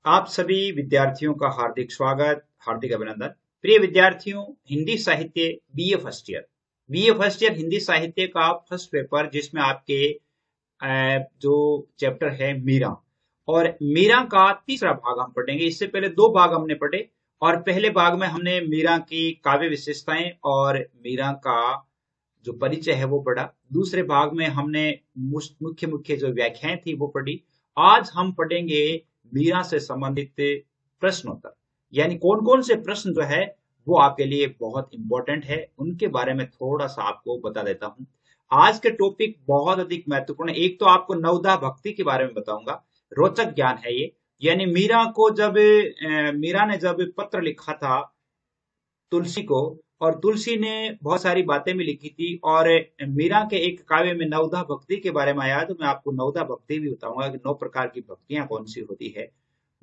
आप सभी विद्यार्थियों का हार्दिक स्वागत, हार्दिक अभिनंदन। प्रिय विद्यार्थियों, हिंदी साहित्य बीए फर्स्ट ईयर हिंदी साहित्य का फर्स्ट पेपर, जिसमें आपके जो चैप्टर है मीरा, और मीरा का तीसरा भाग हम पढ़ेंगे। इससे पहले दो भाग हमने पढ़े, और पहले भाग में हमने मीरा की काव्य विशेषताएं और मीरा का जो परिचय है वो पढ़ा। दूसरे भाग में हमने मुख्य मुख्य जो व्याख्याएं थी वो पढ़ी। आज हम पढ़ेंगे मीरा से संबंधित प्रश्नोत्तर, यानी कौन कौन से प्रश्न जो है वो आपके लिए बहुत इंपॉर्टेंट है, उनके बारे में थोड़ा सा आपको बता देता हूं। आज के टॉपिक बहुत अधिक महत्वपूर्ण है। एक तो आपको नवदा भक्ति के बारे में बताऊंगा, रोचक ज्ञान है ये। यानी मीरा ने जब पत्र लिखा था तुलसी को, और तुलसी ने बहुत सारी बातें भी लिखी थी, और मीरा के एक काव्य में नवदा भक्ति के बारे में आया, तो मैं आपको नवदा भक्ति भी बताऊंगा कि 9 प्रकार की भक्तियां कौन सी होती है।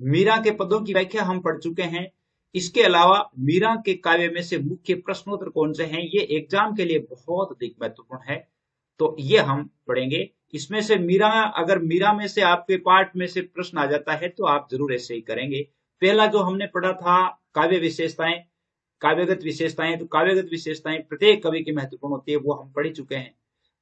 मीरा के पदों की व्याख्या हम पढ़ चुके हैं। इसके अलावा मीरा के काव्य में से मुख्य प्रश्नोत्तर कौन से हैं, ये एग्जाम के लिए बहुत अधिक महत्वपूर्ण है, तो ये हम पढ़ेंगे। इसमें से अगर मीरा में से आपके पाठ में से प्रश्न आ जाता है तो आप जरूर ऐसे ही करेंगे। पहला जो हमने पढ़ा था काव्य विशेषताएं, काव्यगत विशेषताएं, तो काव्यगत विशेषताएं प्रत्येक कवि की महत्वपूर्ण होती है, वो हम पढ़ चुके हैं।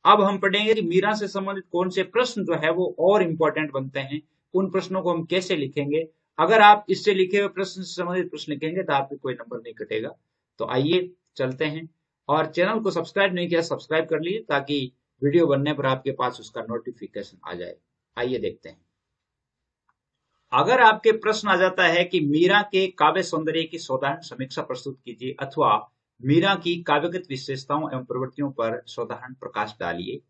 अब हम पढ़ेंगे कि मीरा से संबंधित कौन से प्रश्न जो है वो और इंपॉर्टेंट बनते हैं, उन प्रश्नों को हम कैसे लिखेंगे। अगर आप इससे लिखे हुए प्रश्न से संबंधित प्रश्न लिखेंगे तो आपको कोई नंबर नहीं कटेगा। तो आइए चलते हैं, और चैनल को सब्सक्राइब नहीं किया, सब्सक्राइब कर लीजिए ताकि वीडियो बनने पर आपके पास उसका नोटिफिकेशन आ जाए। आइए देखते हैं। अगर आपके प्रश्न आ जाता है कि मीरा के काव्य सौंदर्य की साधारण समीक्षा प्रस्तुत कीजिए, अथवा मीरा की काव्यगत विशेषताओं एवं प्रवृत्तियों पर साधारण प्रकाश डालिए,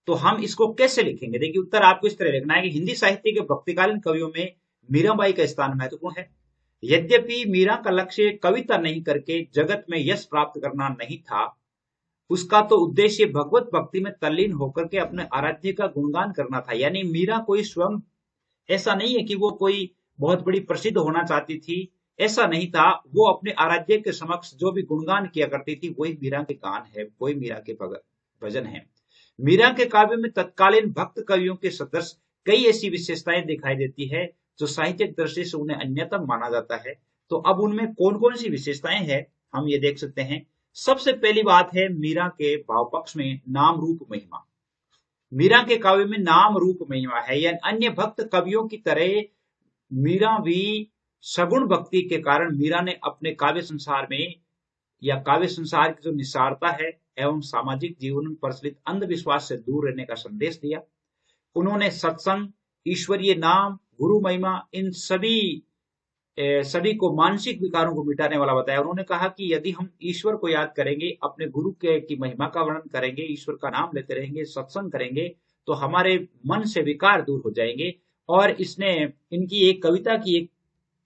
तो हम इसको कैसे लिखेंगे। देखिए, उत्तर आपको इस तरह लिखना है कि हिंदी साहित्य के भक्तिकालीन कवियों में मीराबाई का स्थान महत्वपूर्ण है। यद्यपि मीरा का लक्ष्य कविता नहीं करके जगत में यश प्राप्त करना नहीं था, उसका तो उद्देश्य भगवत भक्ति में तल्लीन होकर के अपने आराध्य का गुणगान करना था। यानी मीरा कोई स्वयं, ऐसा नहीं है कि वो कोई बहुत बड़ी प्रसिद्ध होना चाहती थी, ऐसा नहीं था। वो अपने आराध्य के समक्ष जो भी गुणगान किया करती थी वही मीरा के गान है, वही मीरा के भजन है। मीरा के काव्य में तत्कालीन भक्त कवियों के सदृश कई ऐसी विशेषताएं दिखाई देती है जो साहित्यिक दृष्टि से उन्हें अन्यतम माना जाता है। तो अब उनमें कौन कौन सी विशेषताएं हैं हम ये देख सकते हैं। सबसे पहली बात है मीरा के भाव पक्ष में नाम रूप महिमा। मीरा के काव्य में नाम रूप महिमा है, यानी अन्य भक्त कवियों की तरह मीरा भी सगुण भक्ति के कारण मीरा ने अपने काव्य संसार में, या काव्य संसार की जो निसारता है एवं सामाजिक जीवन में प्रचलित अंधविश्वास से दूर रहने का संदेश दिया। उन्होंने सत्संग, ईश्वरीय नाम, गुरु महिमा, इन सभी को मानसिक विकारों को मिटाने वाला बताया। उन्होंने कहा कि यदि हम ईश्वर को याद करेंगे, अपने गुरु की महिमा का वर्णन करेंगे, ईश्वर का नाम लेते रहेंगे, सत्संग करेंगे, तो हमारे मन से विकार दूर हो जाएंगे। और इनकी एक कविता की एक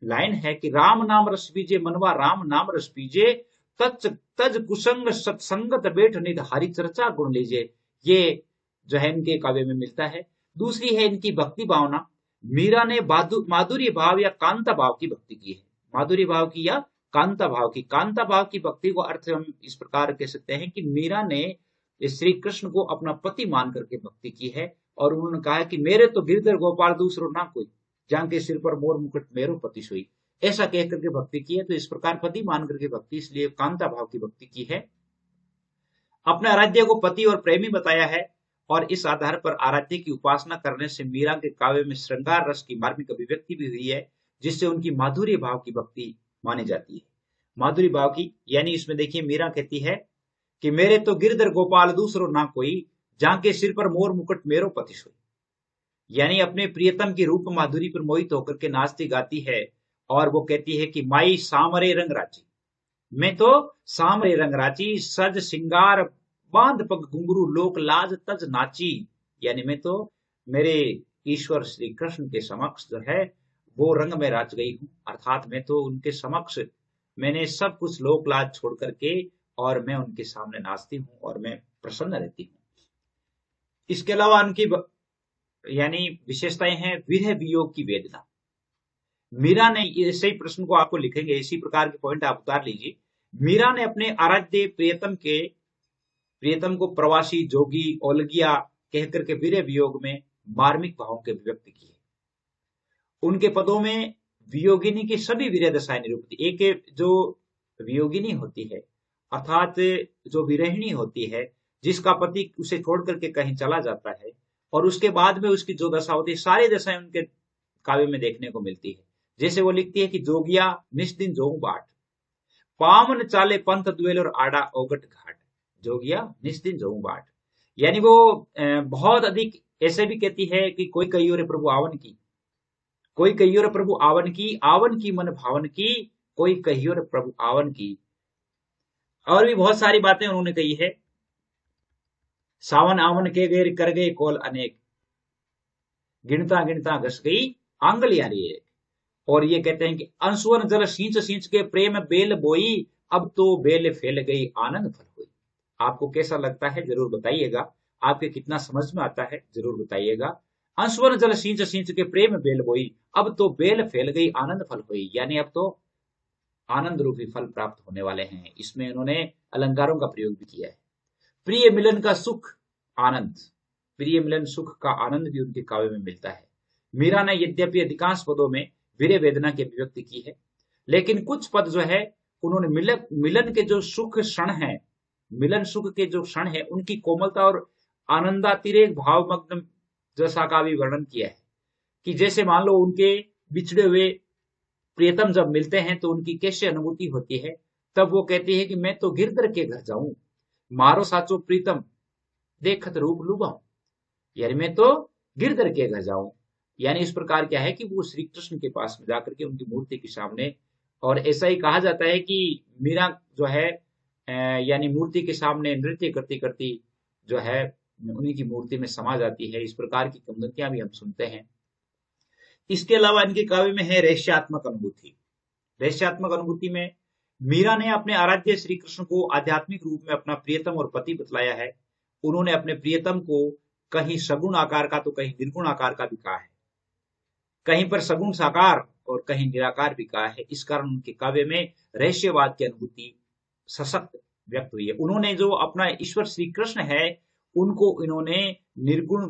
लाइन है कि राम नाम रस पीजे मनवा, राम नाम रस पीजे, तज कुसंग सत्संगत बैठ निध हरि चर्चा गुण लीजिए। ये जो है इनके काव्य में मिलता है। दूसरी है इनकी भक्ति भावना। मीरा ने माधुर्य भाव या कांता भाव की भक्ति की है। माधुर्य भाव की या कांता भाव की भक्ति को अर्थ हम इस प्रकार कह सकते हैं कि मीरा ने श्री कृष्ण को अपना पति मान करके भक्ति की है, और उन्होंने कहा कि मेरे तो गिरधर गोपाल दूसरो ना कोई, जांके सिर पर मोर मुकुट मेरो पति सोई, ऐसा कह करके भक्ति की है। तो इस प्रकार पति मान करके भक्ति, इसलिए कांता भाव की भक्ति की है। अपने आराध्य को पति और प्रेमी बताया है, और इस आधार पर आराध्य की उपासना करने से मीरा के काव्य में श्रृंगार रस की मार्मिक अभिव्यक्ति भी हुई है, जिससे उनकी माधुर्य भाव की भक्ति मानी जाती है। माधुर्य भाव की, यानी इसमें देखिए मीरा कहती है कि मेरे तो गिरधर गोपाल दूसरो ना कोई, जाके सिर पर मोर मुकुट मेरो पति सोई। यानी अपने प्रियतम की रूप माधुरी पर मोहित होकर के नाचती गाती है, और वो कहती है कि माई सामरे रंग राची, मैं तो सामरे रंग राची, सज सिंगार बांध पग घुंघरू, लोक लाज तज नाची। यानी मैं तो मेरे ईश्वर श्री कृष्ण के समक्ष जो है वो रंग में राच गई हूं, अर्थात मैं तो उनके समक्ष, मैंने सब कुछ लोक लाज छोड़ करके और मैं उनके सामने नाचती हूँ और मैं प्रसन्न रहती हूँ। इसके अलावा उनकी यानी विशेषताएं हैं विरह वियोग की वेदना। मीरा ने, ऐसे ही प्रश्न को आपको लिखेंगे, इसी प्रकार के पॉइंट आप उतार लीजिए। मीरा ने अपने आराध्य प्रियतम को प्रवासी, जोगी, ओलगिया कहकर के विरह वियोग में मार्मिक भावों की अभिव्यक्ति की है। उनके पदों में वियोगिनी की सभी वीर्य दशाएं निरूपित। एक जो वियोगिनी होती है अर्थात जो विरहिणी होती है, जिसका पति उसे छोड़ करके कहीं चला जाता है और उसके बाद में उसकी जो दशा होती है, सारी दशाएं उनके काव्य में देखने को मिलती है। जैसे वो लिखती है कि जोगिया निस्दिन जोऊ बाट, पामन चाले पंथ दुएल और आड़ा ओगट घाट। जोगिया निस्दिन जोऊ बाट, यानी वो बहुत अधिक ऐसे भी कहती है कि कोई कहियो रे प्रभु आवन की, कोई कहियो रे प्रभु आवन की मन भावन की, कोई कहियो रे प्रभु आवन की। और भी बहुत सारी बातें उन्होंने कही है। सावन आवन के गए कर गए कौल अनेक, गिनता गिनता घस गई आंगलियां रे। और ये कहते हैं कि अंशुवन जल सींच सींच के प्रेम बेल बोई, अब तो बेल फैल गई आनंद फल हुई। आपको कैसा लगता है जरूर बताइएगा, आपके कितना समझ में आता है जरूर बताइएगा। अंशुवन जल सींच सींच के प्रेम बेल बोई, अब तो बेल फैल गई आनंद फल हुई, यानी अब तो आनंद रूपी फल प्राप्त होने वाले हैं। इसमें उन्होंने अलंकारों का प्रयोग भी किया है। प्रिय मिलन का सुख आनंद, प्रिय मिलन सुख का आनंद भी उनके काव्य में मिलता है। मीरा ने यद्यपि अधिकांश पदों में वीर्य वेदना की अभिव्यक्ति की है, लेकिन कुछ पद जो है उन्होंने मिलन के जो सुख क्षण है, मिलन सुख के जो क्षण है, उनकी कोमलता और आनंदातिरेक भावमग्न जैसा का भी वर्णन किया है। कि जैसे मान लो उनके बिछड़े हुए प्रियतम जब मिलते हैं तो उनकी कैसी अनुभूति होती है। तब वो कहती है कि मैं तो गिरधर के घर जाऊं, मारो साचो प्रीतम देखत रूप लुभाऊं, यानी मैं तो गिरधर के घर जाऊं। यानी इस प्रकार क्या है कि वो श्री कृष्ण के पास में जाकर के उनकी मूर्ति के सामने, और ऐसा ही कहा जाता है कि मीरा जो है यानी मूर्ति के सामने नृत्य करती करती जो है उन्हीं की मूर्ति में समा जाती है। इस प्रकार की किंवदंतियां भी हम सुनते हैं। इसके अलावा इनके काव्य में है रहस्यात्मक अनुभूति। रहस्यात्मक अनुभूति में मीरा ने अपने आराध्य श्री कृष्ण को आध्यात्मिक रूप में अपना प्रियतम और पति बतलाया है। उन्होंने अपने प्रियतम को कहीं सगुण आकार का तो कहीं निर्गुण आकार का भी कहा है, कहीं पर सगुण साकार और कहीं निराकार भी कहा है। इस कारण उनके काव्य में रहस्यवाद की अनुभूति सशक्त व्यक्त हुई है। उन्होंने जो अपना ईश्वर श्री कृष्ण है, उनको इन्होंने निर्गुण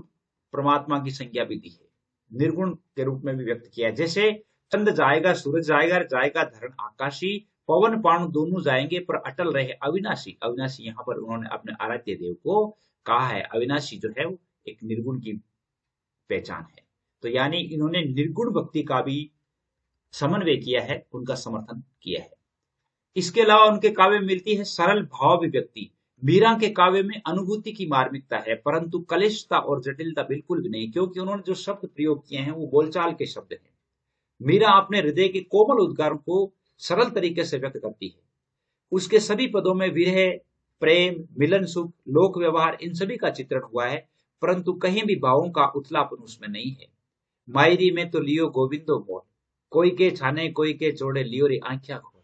परमात्मा की संज्ञा भी दी है, निर्गुण के रूप में भी व्यक्त किया है। जैसे चंद जाएगा सूरज जाएगा, जाएगा धरण आकाशी, पवन पाणु दोनों जाएंगे पर अटल रहे अविनाशी। अविनाशी यहाँ पर उन्होंने अपने आराध्य देव को कहा है। अविनाशी जो है वो एक निर्गुण की पहचान है। तो यानी इन्होंने निर्गुण भक्ति का भी समन्वय किया है, उनका समर्थन किया है। इसके अलावा उनके काव्य में मिलती है सरल भाव अभिव्यक्ति। मीरा के काव्य में अनुभूति की मार्मिकता है, परंतु कलिष्ठता और जटिलता बिल्कुल भी नहीं, क्योंकि उन्होंने जो शब्द प्रयोग किए हैं वो बोलचाल के शब्द हैं। मीरा अपने हृदय के कोमल उद्गारों को सरल तरीके से व्यक्त करती है। उसके सभी पदों में विरह, प्रेम, मिलन सुख, लोक व्यवहार, इन सभी का चित्रण हुआ है, परंतु कहीं भी भावों का उथलापन उसमें नहीं है। मायरी में तो लियो गोविंदो बोल, कोई के छाने कोई के चोड़े लियो रे आंखिया खोल,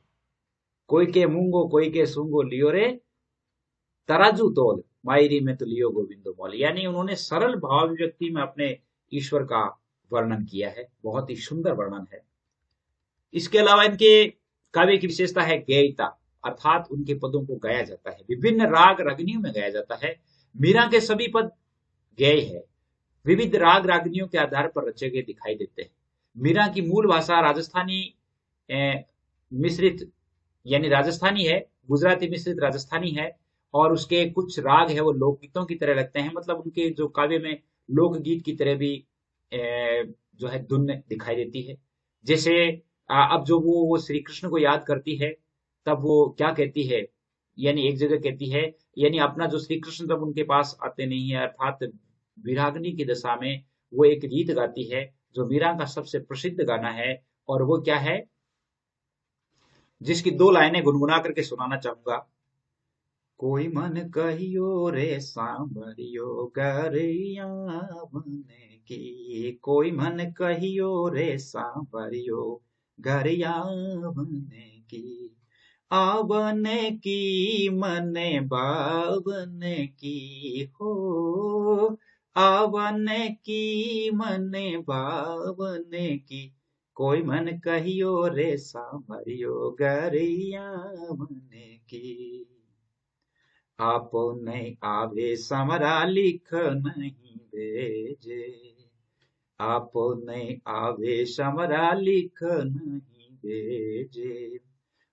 कोई के मूंगो कोई के सूंगो लियो रे तराजू तोल, मायरी में तो लियो गोविंदो बोल। यानी उन्होंने सरल भाव अभिव्यक्ति में अपने ईश्वर का वर्णन किया है, बहुत ही सुंदर वर्णन है। इसके अलावा इनके काव्य की विशेषता है गेयता, अर्थात उनके पदों को गाया जाता है, विभिन्न राग रागनियों में गाया जाता है। मीरा के सभी पद गेय है, विविध राग रागनियों के आधार पर रचे गए दिखाई देते हैं। मीरा की मूल भाषा राजस्थानी मिश्रित यानी राजस्थानी है, गुजराती मिश्रित राजस्थानी है, और उसके कुछ राग है वो लोकगीतों की तरह लगते हैं। मतलब उनके जो काव्य में लोकगीत की तरह भी जो है धुन दिखाई देती है। जैसे अब जो वो श्री कृष्ण को याद करती है तब वो क्या कहती है, यानी एक जगह कहती है, यानी अपना जो श्री कृष्ण जब उनके पास आते नहीं है, अर्थात विरागनी की दशा में वो एक गीत गाती है जो मीरा का सबसे प्रसिद्ध गाना है। और वो क्या है, जिसकी दो लाइनें गुनगुना करके सुनाना चाहूंगा। कोई मन कहियो रे सांभरियो गरिया बने की, कोई मन कहियो रे सांभरियो गरिया बने की, आवने की मने बावने की हो, आवने की मने बावने की, कोई मन कहियो रे सांभरियो गरिया बने की, आपो नहीं आवे समरा लिख नहीं भेजे, आपने आवेश हमरा लिख नहीं भेजे,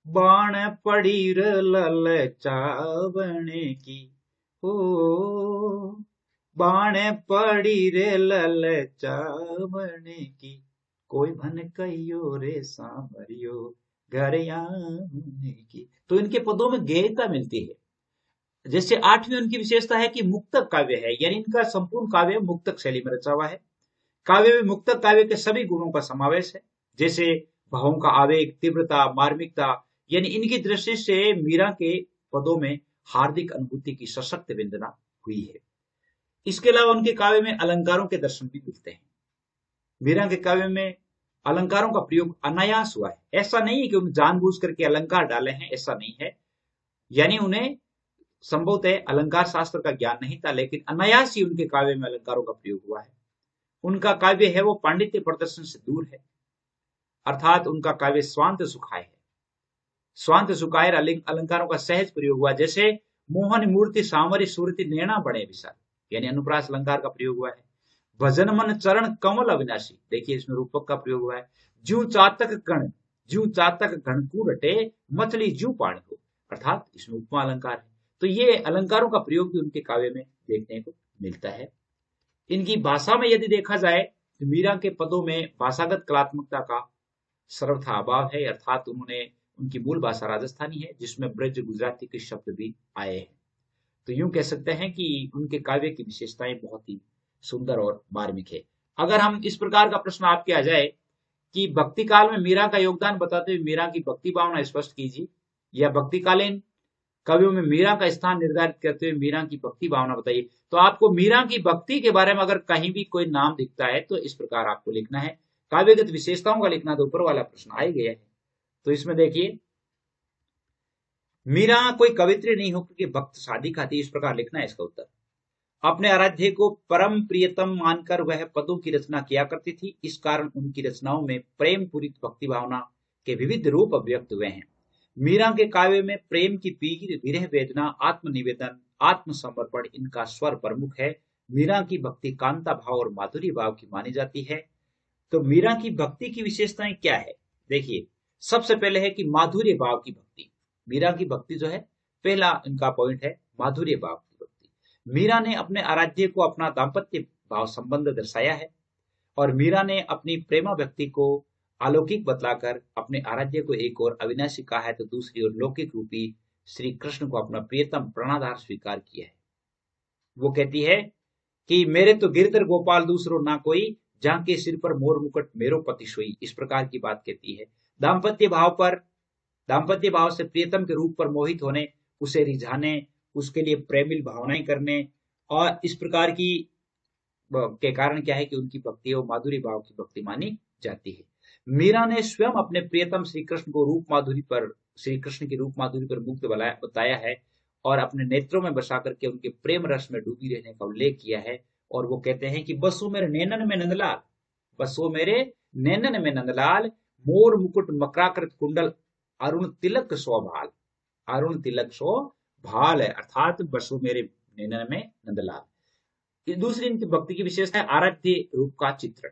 बाण पड़ी र ललचावने की, हो बाण पड़ी रे ललचावने की, कोई भन कहियो रे सांवरियो घर आने की। तो इनके पदों में गहरता मिलती है। जैसे आठवीं उनकी विशेषता है कि मुक्तक काव्य है, यानी इनका संपूर्ण काव्य मुक्तक शैली में रचा हुआ है। काव्य में मुक्तक काव्य के सभी गुणों का समावेश है, जैसे भावों का आवेग, तीव्रता, मार्मिकता, यानी इनकी दृष्टि से मीरा के पदों में हार्दिक अनुभूति की सशक्त वंदना हुई है। इसके अलावा उनके काव्य में अलंकारों के दर्शन भी मिलते हैं। मीरा के काव्य में अलंकारों का प्रयोग अनायास हुआ है। ऐसा नहीं है कि उन्हें जानबूझ करके अलंकार डाले हैं, ऐसा नहीं है। यानी उन्हें संभवतः अलंकार शास्त्र का ज्ञान नहीं था, लेकिन अनायास ही उनके काव्य में अलंकारों का प्रयोग हुआ है। उनका काव्य है वो पांडित्य प्रदर्शन से दूर है, अर्थात उनका काव्य स्वांत सुखाय है। स्वांत सुखाय अलंकारों का सहज प्रयोग हुआ, जैसे मोहन मूर्ति सांवरी सूरति नैना बड़े विशाल, यानी अनुप्रास अलंकार का प्रयोग हुआ है। भजन मन चरण कमल अविनाशी, देखिए इसमें रूपक का प्रयोग हुआ है। जू चातक गण को रटे, मछली जू पानी को, अर्थात इसमें उपमा अलंकार है। तो ये अलंकारों का प्रयोग भी उनके काव्य में देखने को मिलता है। इनकी भाषा में यदि देखा जाए तो मीरा के पदों में भाषागत कलात्मकता का सर्वथा अभाव है, अर्थात उनकी मूल भाषा राजस्थानी है, जिसमें ब्रज गुजराती के शब्द भी आए हैं। तो यूं कह सकते हैं कि उनके काव्य की विशेषताएं बहुत ही सुंदर और मार्मिक है। अगर हम इस प्रकार का प्रश्न आपके आ जाए कि भक्ति काल में मीरा का योगदान बताते हुए मीरा की भक्ति भावना स्पष्ट कीजिए, या भक्तिकालीन कवियों में मीरा का स्थान निर्धारित करते हुए मीरा की भक्ति भावना बताइए, तो आपको मीरा की भक्ति के बारे में अगर कहीं भी कोई नाम दिखता है तो इस प्रकार आपको लिखना है। काव्यगत विशेषताओं का लिखना, तो ऊपर वाला प्रश्न आ ही गया है। तो इसमें देखिए, मीरा कोई कवित्री नहीं हो क्योंकि भक्त साधिका थी, इस प्रकार लिखना है इसका उत्तर। अपने आराध्य को परम प्रियतम मानकर वह पदों की रचना किया करती थी, इस कारण उनकी रचनाओं में प्रेम पूरित भक्ति भावना के विविध रूप अभिव्यक्त हुए हैं। मीरा के काव्य में प्रेम की पीर, विरह वेदना, आत्मनिवेदन, आत्मसमर्पण इनका स्वर प्रमुख है। मीरा की भक्ति कांता भाव और माधुरी भाव की मानी जाती है। तो मीरा की भक्ति की विशेषताएं क्या है? देखिए, सबसे पहले है कि माधुर्य भाव की भक्ति। मीरा की भक्ति जो है, पहला इनका पॉइंट है माधुर्य भाव की भक्ति। मीरा ने अपने आराध्य को अपना दाम्पत्य भाव संबंध दर्शाया है, और मीरा ने अपनी प्रेमा व्यक्ति को अलौकिक बतलाकर अपने आराध्य को एक और अविनाशी कहा है, तो दूसरी ओर लौकिक रूपी श्री कृष्ण को अपना प्रियतम प्राणाधार स्वीकार किया है। वो कहती है कि मेरे तो गिरधर गोपाल दूसरो ना कोई, जहां के सिर पर मोर मुकुट मेरो पति सोई, इस प्रकार की बात कहती है। दाम्पत्य भाव से प्रियतम के रूप पर मोहित होने, उसे रिझाने, उसके लिए प्रेमिल भावनाएं करने, और इस प्रकार की के कारण क्या है कि उनकी भक्ति वो माधुरी भाव की भक्ति मानी जाती है। मीरा ने स्वयं अपने प्रियतम श्री कृष्ण की रूप माधुरी पर मुग्ध बताया है, और अपने नेत्रों में बसा करके उनके प्रेम रस में डूबी रहने का उल्लेख किया है। और वो कहते हैं कि बसो मेरे नैनन में नंदलाल, बसो मेरे नैनन में नंदलाल, मोर मुकुट मकराकृत कुंडल, अरुण तिलक शोभाल, अरुण तिलक शोभाल है, अर्थात बसो मेरे नैनन में नंदलाल। दूसरी इनकी भक्ति की विशेषता है आराध्य रूप का चित्रण।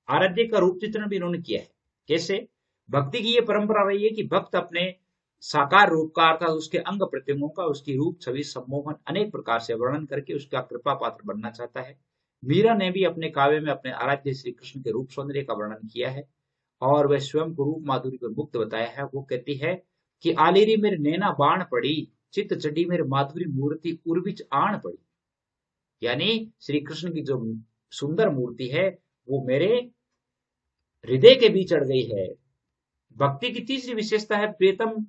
आराध्य का रूप चित्रण भी इन्होंने किया है। कैसे? भक्ति की ये परंपरा रही है कि भक्त अपने साकार रूप का, अर्थात उसके अंग प्रत्यंगों का, उसकी रूप छवि सम्मोहन अनेक प्रकार से वर्णन करके उसका कृपा पात्र बनना चाहता है। मीरा ने भी अपने काव्य में अपने आराध्य श्री कृष्ण के रूप सौंदर्य का वर्णन किया है, और वह स्वयं को रूप माधुरी पर मुक्त बताया है। वो कहती है कि आलेरी मेरे नैना बाण पड़ी, चित्त चढ़ी मेरे माधुरी मूर्ति उर्विच आण पड़ी, यानी श्री कृष्ण की जो सुंदर मूर्ति है वो मेरे हृदय के बीच अड़ गई है। भक्ति की तीसरी विशेषता है प्रियतम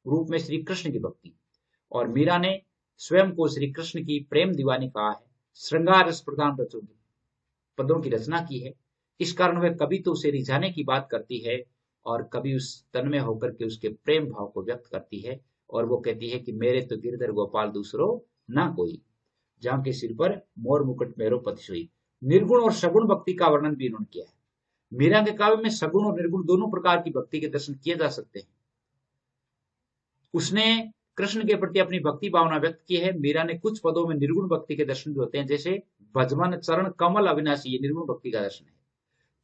रूप में श्री कृष्ण की भक्ति, और मीरा ने स्वयं को श्री कृष्ण की प्रेम दीवानी कहा है। श्रृंगार रस प्रधान पदों की रचना की है, इस कारण वह कभी तो उसे रिझाने की बात करती है, और कभी उस तन्मय होकर के उसके प्रेम भाव को व्यक्त करती है। और वो कहती है कि मेरे तो गिरधर गोपाल दूसरो ना कोई, जहां के सिर पर मोर मुकुट मेरो पति सोई। निर्गुण और सगुण भक्ति का वर्णन भी इन्होंने किया है। मीरा के काव्य में सगुण और निर्गुण दोनों प्रकार की भक्ति के दर्शन किए जा सकते हैं। उसने कृष्ण के प्रति अपनी भक्ति भावना व्यक्त की है। मीरा ने कुछ पदों में निर्गुण भक्ति के दर्शन भी होते हैं, जैसे भजमन चरण कमल अविनाशी, ये निर्गुण भक्ति का दर्शन है।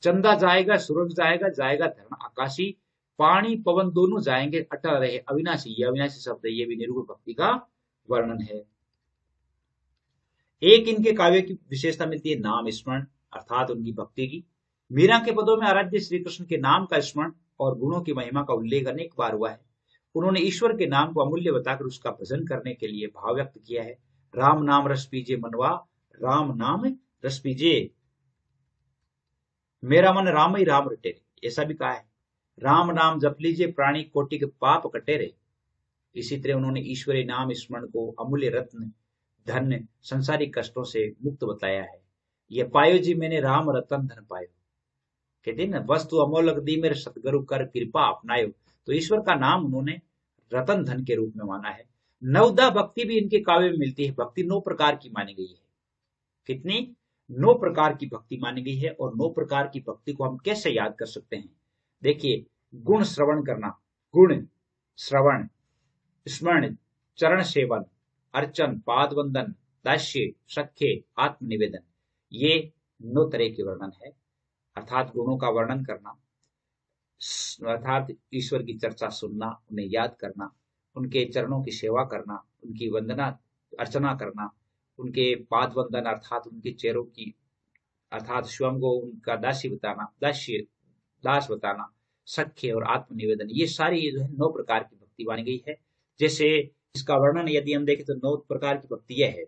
चंदा जाएगा, सूरज जाएगा, जाएगा धर्म आकाशी, पानी पवन दोनों जाएंगे, अटल रहे अविनाशी। ये अविनाशी शब्द है, ये भी निरूपण भक्ति का वर्णन है। एक इनके काव्य की विशेषता मिलती है नाम स्मरण, अर्थात उनकी भक्ति की। मीरा के पदों में आराध्य श्री कृष्ण के नाम का स्मरण और गुणों की महिमा का उल्लेख अनेक बार हुआ है। उन्होंने ईश्वर के नाम को अमूल्य बताकर उसका भजन करने के लिए भाव व्यक्त किया है। राम नाम रस पीजे मनवा, राम नाम रस पीजे, मेरा मन राम ही राम रटे, ऐसा भी कहा है। राम नाम जप लीजिए प्राणी कोटि के पाप कटे रे। इसी तरह उन्होंने ईश्वरीय नाम स्मरण को अमूल्य रत्न, धन, संसारिक कष्टों से मुक्त बताया है। ये पायो जी मैंने राम रतन धन पायो, कहते हैं ना, वस्तु अमोलक दी मेरे सतगुरु कर कृपा अपनायो। तो ईश्वर का नाम उन्होंने रतन धन के रूप में माना है। नवदा भक्ति भी इनके काव्य में मिलती है। भक्ति 9 प्रकार की मानी गई है। कितनी? 9 प्रकार की भक्ति मानी गई है। और 9 प्रकार की भक्ति को हम कैसे याद कर सकते हैं? देखिए, गुण श्रवण करना, गुण श्रवण, स्मरण, चरण सेवन, अर्चन, पाद वंदन, दास्य, सख्य, आत्मनिवेदन, ये 9 तरह के वर्णन है। अर्थात गुणों का वर्णन करना, अर्थात ईश्वर की चर्चा सुनना, उन्हें याद करना, उनके चरणों की सेवा करना, उनकी वंदना अर्चना करना, उनके पाद वंदन अर्थात उनके चेहरों की, अर्थात स्वयं को उनका दासी बताना, दास बताना, सख्य और आत्मनिवेदन, ये सारी जो है 9 प्रकार की भक्ति मानी गई है। जैसे इसका वर्णन यदि हम देखें तो 9 प्रकार की भक्ति यह है।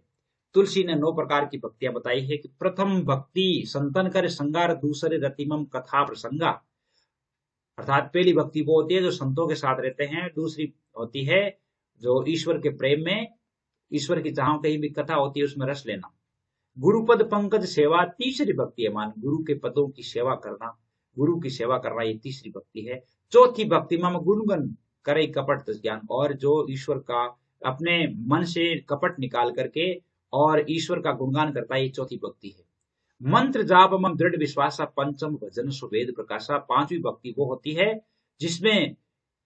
तुलसी ने 9 प्रकार की भक्तियां बताई है कि प्रथम भक्ति संतन कर संगार, दूसरे रतिमम कथा प्रसंगा। अर्थात पहली भक्ति वो होती है जो संतों के साथ रहते हैं, दूसरी होती है जो ईश्वर के प्रेम में, ईश्वर की जहां कहीं भी कथा होती है उसमें रस लेना। गुरुपद पंकज सेवा तीसरी भक्ति है, मान गुरु के पदों की सेवा करना, गुरु की सेवा करना, ये तीसरी भक्ति है। चौथी भक्ति मम गुणगन करे कपट ज्ञान, और जो ईश्वर का अपने मन से कपट निकाल करके और ईश्वर का गुणगान करता है, ये चौथी भक्ति है। मंत्र जाप मम दृढ़ विश्वासा, पंचम भजन सुवेद प्रकाशा। 5वीं भक्ति वो होती है जिसमें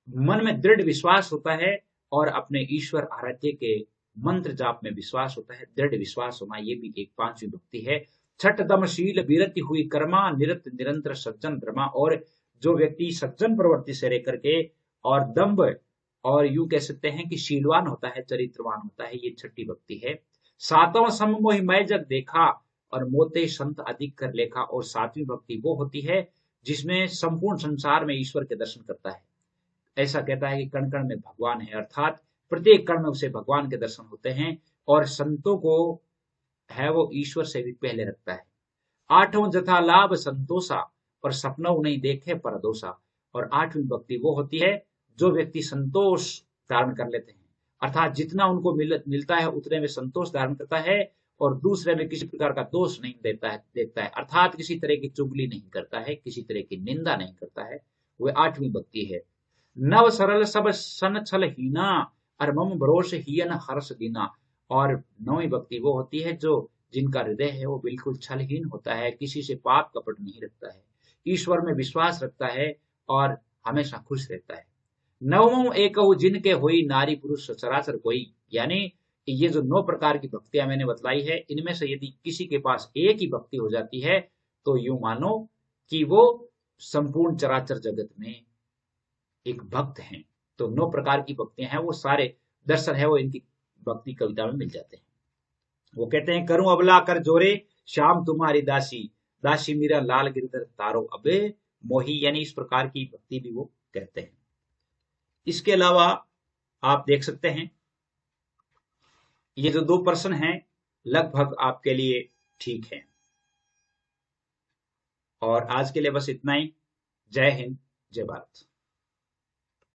मन में दृढ़ विश्वास होता है और अपने ईश्वर आराध्य के मंत्र जाप में विश्वास होता है, दृढ़ विश्वास होना, ये भी एक 5वीं भक्ति है। छठ दमशील विरति हुई कर्मा, निरत निरंतर सज्जन धर्मा, और जो व्यक्ति सज्जन प्रवृत्ति से रह करके और दम्भ और यूं कह सकते हैं कि शीलवान होता है, चरित्रवान होता है, ये 6ठी भक्ति है। 7वां सम मोहि मैं जग देखा, और मोते संत अधिक कर लेखा। और 7वीं भक्ति वो होती है जिसमें संपूर्ण संसार में ईश्वर के दर्शन करता है। ऐसा कहता है कि कण कण में भगवान है, अर्थात प्रत्येक कण में उसे भगवान के दर्शन होते हैं, और संतों को है वो ईश्वर से भी पहले रखता है। 8वां जथा लाभ संतोषा, और सपनों नहीं देखे परदोषा। और 8वीं भक्ति वो होती है जो व्यक्ति संतोष धारण कर लेते हैं, अर्थात जितना उनको मिलता है उतने में संतोष धारण करता है और दूसरे में किसी प्रकार का दोष नहीं देखता है, अर्थात किसी तरह की चुगली नहीं करता है, किसी तरह की निंदा नहीं करता है, वह 8वीं भक्ति है। नव सरल सब सन छल हीना, और मम भरोसे हियन हर्ष दीना। और 9वीं भक्ति वो होती है जो जिनका हृदय है वो बिल्कुल छलहीन होता है, किसी से पाप कपट नहीं रखता है, ईश्वर में विश्वास रखता है और हमेशा खुश रहता है। 9वां एक जिनके होई नारी पुरुष सचराचर कोई, यानी ये जो 9 प्रकार की भक्तियां मैंने बतलाई है, इनमें से यदि किसी के पास एक ही भक्ति हो जाती है तो यूं मानो कि वो संपूर्ण चराचर जगत में एक भक्त हैं। तो 9 प्रकार की भक्तियां हैं, वो सारे दर्शन है वो इनकी भक्ति कविता में मिल जाते हैं। वो कहते हैं, करूं अबला कर जोरे, श्याम तुम्हारी दासी, दासी मीरा लाल गिरधर तारो अबे मोही, यानी इस प्रकार की भक्ति भी वो कहते हैं। इसके अलावा आप देख सकते हैं ये जो 2 प्रश्न हैं लगभग आपके लिए ठीक है। और आज के लिए बस इतना ही। जय हिंद, जय भारत।